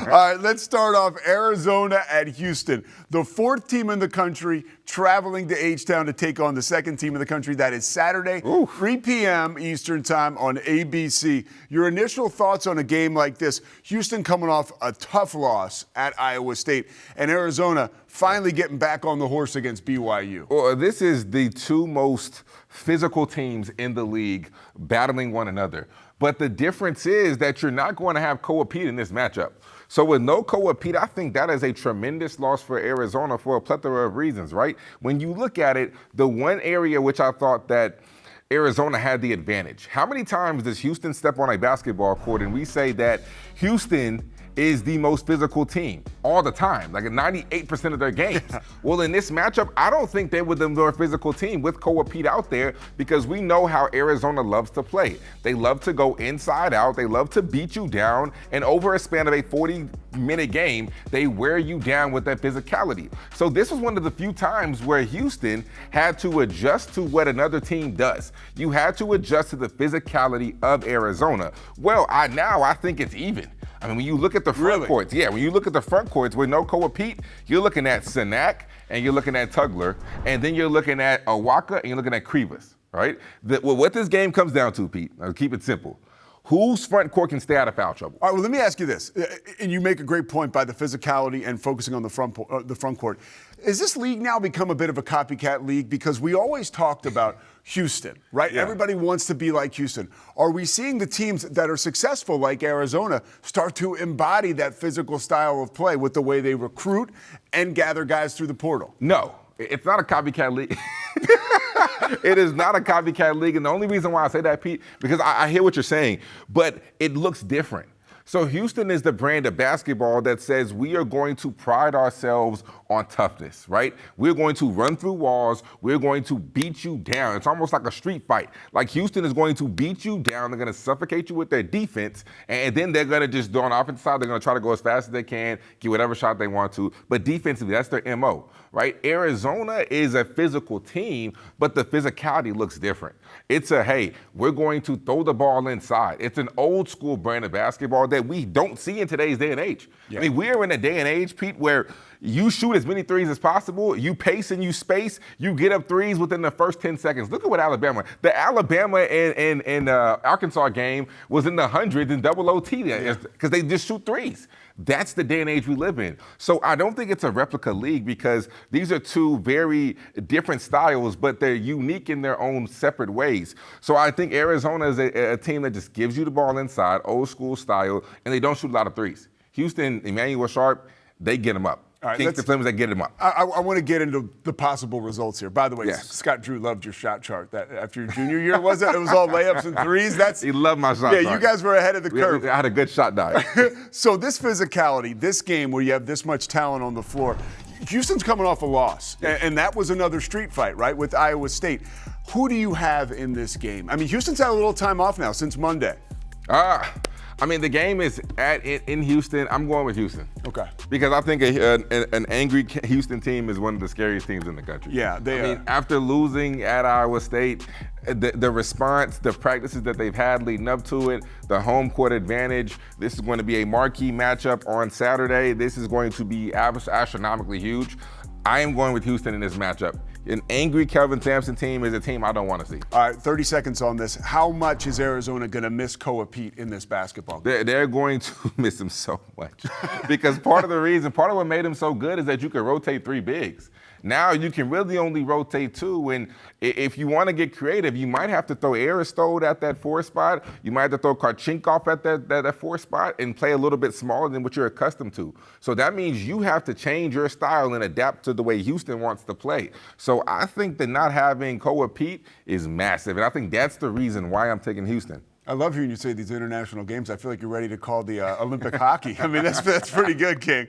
All right, let's start off Arizona at Houston. The fourth team in the country traveling to H-Town to take on the second team in the country. That is Saturday, 3 p.m. Eastern time on ABC. Your initial thoughts on a game like this? Houston coming off a tough loss at Iowa State, and Arizona finally getting back on the horse against BYU. Well, this is the two most physical teams in the league battling one another. But the difference is that you're not going to have Koa Pete in this matchup. So with no Koa Pete, I think that is a tremendous loss for Arizona for a plethora of reasons, right? When you look at it, the one area which I thought that Arizona had the advantage. How many times does Houston step on a basketball court and we say that Houston is the most physical team all the time, like 98% of their games? Well, in this matchup, I don't think they were the more physical team with Koa Pete out there, because we know how Arizona loves to play. They love to go inside out. They love to beat you down. And over a span of a 40-minute game, they wear you down with that physicality. So this was one of the few times where Houston had to adjust to what another team does. You had to adjust to the physicality of Arizona. Well, I think it's even. I mean, when you look at the front courts, when you look at the front courts with no Koa Pete, you're looking at Sinak and you're looking at Tugler, and then you're looking at Awaka and you're looking at Krivas, right? What this game comes down to, Pete, I'll keep it simple. Whose front court can stay out of foul trouble? All right, well, let me ask you this, and you make a great point by the physicality and focusing on the front court. Is this league now become a bit of a copycat league? Because we always talked about Houston, right? Yeah. Everybody wants to be like Houston. Are we seeing the teams that are successful, like Arizona, start to embody that physical style of play with the way they recruit and gather guys through the portal? No, it's not a copycat league. It is not a copycat league, and the only reason why I say that, Pete, because I hear what you're saying, but it looks different. So Houston is the brand of basketball that says we are going to pride ourselves on toughness, right? We're going to run through walls. We're going to beat you down. It's almost like a street fight. Like Houston is going to beat you down. They're going to suffocate you with their defense, and then they're going to just do on the offensive side, they're going to try to go as fast as they can, get whatever shot they want to. But defensively, that's their MO, right? Arizona is a physical team, but the physicality looks different. It's hey, we're going to throw the ball inside. It's an old school brand of basketball that we don't see in today's day and age. Yeah. I mean, we are in a day and age, Pete, where you shoot as many threes as possible, you pace and you space, you get up threes within the first 10 seconds. Look at what Alabama, the Alabama and Arkansas game was in the hundreds in double OT because they just shoot threes. That's the day and age we live in. So I don't think it's a replica league, because these are two very different styles, but they're unique in their own separate ways. So I think Arizona is a team that just gives you the ball inside, old school style, and they don't shoot a lot of threes. Houston, Emmanuel Sharp, they get them up. All right, Kingston Flemings, they get him up. I want to get into the possible results here. By the way, yes. Scott Drew loved your shot chart. That after your junior year, was it? It was all layups and threes. He loved my shot chart. Yeah, you guys were ahead of the curve. I had a good shot diet. So this physicality, this game where you have this much talent on the floor, Houston's coming off a loss, and that was another street fight, right, with Iowa State. Who do you have in this game? I mean, Houston's had a little time off now since Monday. I mean, the game is in Houston. I'm going with Houston. Okay. Because I think an angry Houston team is one of the scariest teams in the country. Yeah, they are. I mean, after losing at Iowa State, the response, the practices that they've had leading up to it, the home court advantage, this is going to be a marquee matchup on Saturday. This is going to be astronomically huge. I am going with Houston in this matchup. An angry Kelvin Sampson team is a team I don't want to see. All right, 30 seconds on this. How much is Arizona going to miss Koa Pete in this basketball game? They're going to miss him so much. Because part of what made him so good is that you can rotate three bigs. Now you can really only rotate two, and if you want to get creative, you might have to throw Aristode at that 4 spot. You might have to throw Karchinkov at that 4 spot and play a little bit smaller than what you're accustomed to. So that means you have to change your style and adapt to the way Houston wants to play. So I think that not having Koa Pete is massive, and I think that's the reason why I'm taking Houston. I love hearing you say these international games. I feel like you're ready to call the Olympic hockey. I mean, that's pretty good, King.